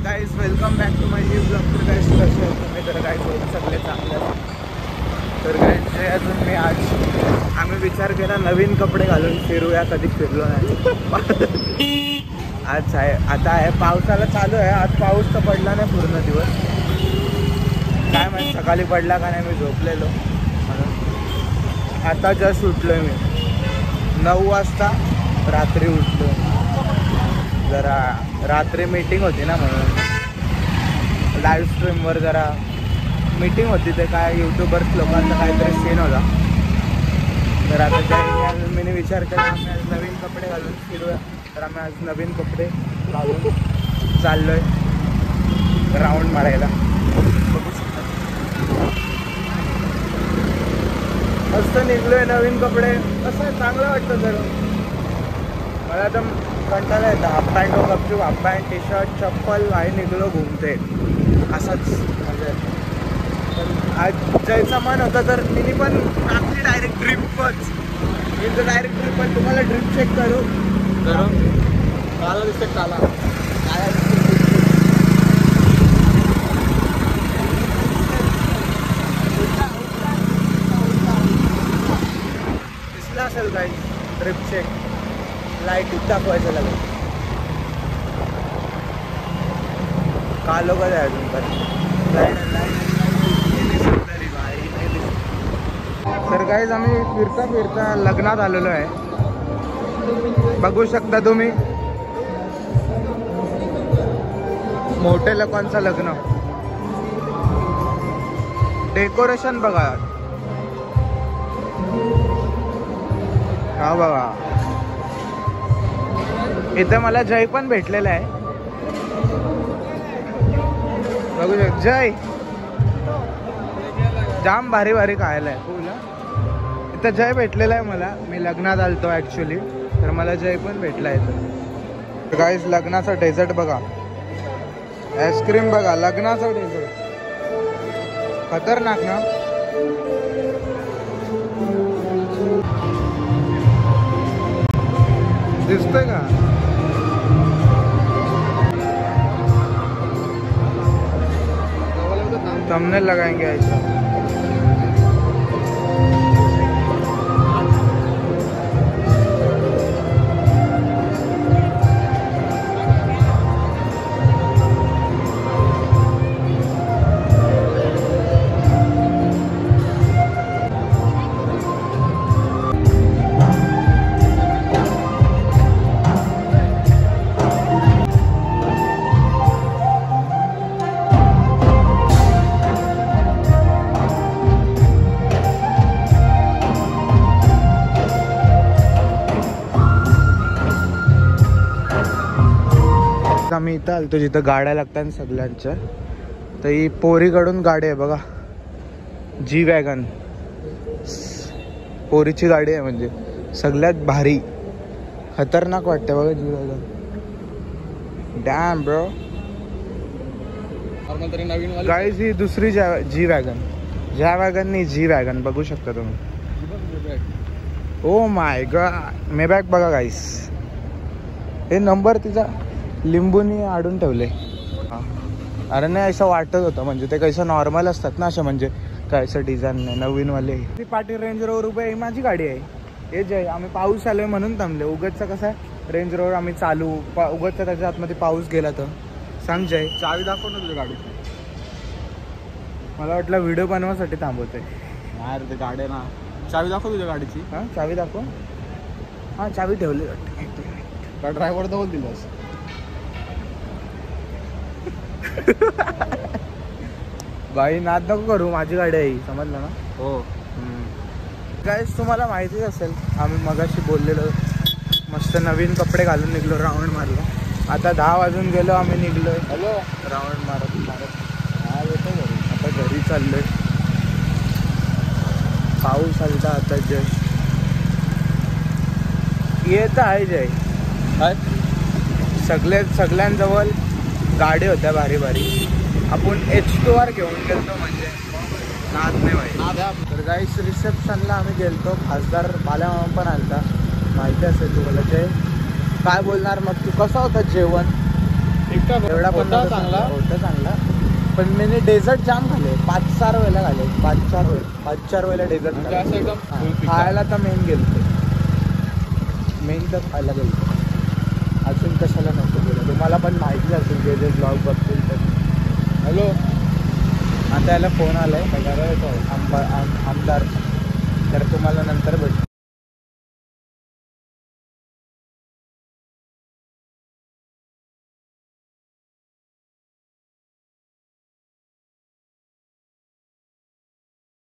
Guys welcome back to my new blog. तर guys कसे तुम्ही? तर गाईज सगळे चांगले. तर गाईज जे अजून मी आज आम्ही विचार केला नवीन कपडे घालून फिरूया, कधी फिरलो नाही. आज आहे आता आहे पावसाला चालू आहे. आज पाऊस तर पडला नाही पूर्ण दिवस, काय माहिती सकाळी पडला का नाही, मी झोपलेलो. आता जस्ट उठलोय मी 9 वाजता रात्री उठलो. जरा रात्री मीटिंग होती ना, म्हणून लाईव्ह स्ट्रीमवर जरा मीटिंग होती. ते काय यूट्यूबर्स लोकांचा काहीतरी सीन होता. तर आता मी विचार केला आम्ही आज नवीन कपडे घालून फिरूया. तर आम्ही आज नवीन कपडे घालून चाललोय राऊंड मारायला. मस्त निघलोय नवीन कपडे. कसं चांगलं वाटतं जरा. मला तर कंटाळा येतं. हाफ पॅन्ट हो गपचूप, हाफ पॅन्ट टी शर्ट चप्पल भाई निघलो घुमते असंच. म्हणजे आज जायचं मन होतं तर मी पण टाकली डायरेक्ट ट्रिपच. मी तर डायरेक्ट ट्रिप. पण तुम्हाला ट्रिप चेक करू काला दिसते. काला दिसला असेल काही ट्रिप चेक. लाईट दाखवायचं लागेल. कालो का आहे अजून पण. तर गाईज आम्ही फिरता फिरता लग्नात आलेलो आहे. बघू शकता तुम्ही, मोठे लोकांचं लग्न. डेकोरेशन बघा हा बघा. इथे मला जय पण भेटलेला आहे. बघू शकता जय जाम भारी भारी खायला आहे. इथं जय भेटलेला आहे मला. मी लग्नात आलतो ॲक्च्युली, तर मला जय पण भेटला आहे. गाईस लग्नाचा डेझर्ट बघा, आईस्क्रीम बघा. लग्नाचा डेझर्ट खतरनाक ना. दिसतोय का? थंबनेल लगाएंगे ऐसा. आम्ही इथं आलतो जिथं गाड्या लागतात सगळ्यांच्या. तर ही पोरीकडून गाडी आहे बघा, जी वॅगन. पोरीची गाडी आहे, म्हणजे सगळ्यात भारी खतरनाक वाटते बघा जी वॅगन. Dam bro. गाईज ही दुसरी जी वॅगन. ज्या वॅगन जी वॅगन बघू शकता तुम्ही. Oh my God. मेबॅक बघा गाईस. हे नंबर तिचा लिंबूनी आडून ठेवले. अरे नाही असं वाटत होतं, म्हणजे ते कसं नॉर्मल असतात ना अशा, म्हणजे काय असं डिझाईन नाही नवीनवाले. ती पाटी रेंज रोवर उभे ही माझी गाडी आहे. हे जे आम्ही पाऊस आलोय म्हणून थांबले. उगतचा कसं आहे रेंज रोवर आम्ही चालू उगतचा त्याच्या आतमध्ये पाऊस गेला तर सांग जय. चावी दाखव ना तुझ्या गाडी. मला वाटलं व्हिडिओ बनवासाठी थांबवतोय. नाही रे, ते गाडी ना. चावी दाखव तुझ्या गाडीची. हां चावी दाखव. हां चावी ठेवली का ड्रायव्हर जवळ दिलंस. बाई नाद नको करू, माझी गाडी आहे समजलं ना. हो गाईस तुम्हाला माहितीच असेल आम्ही मगाशी बोललेलो मस्त नवीन कपडे घालून निघलो राऊंड मारलो. आता 10 वाजून गेलो आम्ही निघलोय. हॅलो राऊंड मारत मारत हा येतो घरी. आता घरी चाललोय. पाऊस आलता आता जस्ट. येत आहे जय काय सगळ्यांजवळ गाडी होत्या भारी भारी. आपण H2R घेऊन गेलतो, म्हणजे नाद नाही भाई. तर गाईस रिसेप्शनला आम्ही गेलतो. खासदार बाल्यामामा पण आलता, माहिती असेल तुम्हाला. जय काय बोलणार मग तू, कसं होतं जेवण? ठीकठाक एवढा पण होता नव्हता चांगला. होता चांगला. पण मी डेझर्ट जाम खाले 5-4 वेळेला खाले 5-4 वेळेला डेझर्ट म्हणजे असं एकदम full pickup. खायला तर मेन तर खायला गेलतो. अजून कशाला नको गेलं तुम्हाला पण माहिती असेल जे जे ब्लॉग बघतील तर. हॅलो आता याला फोन आलाय आमदार तर तुम्हाला नंतर भेटतो.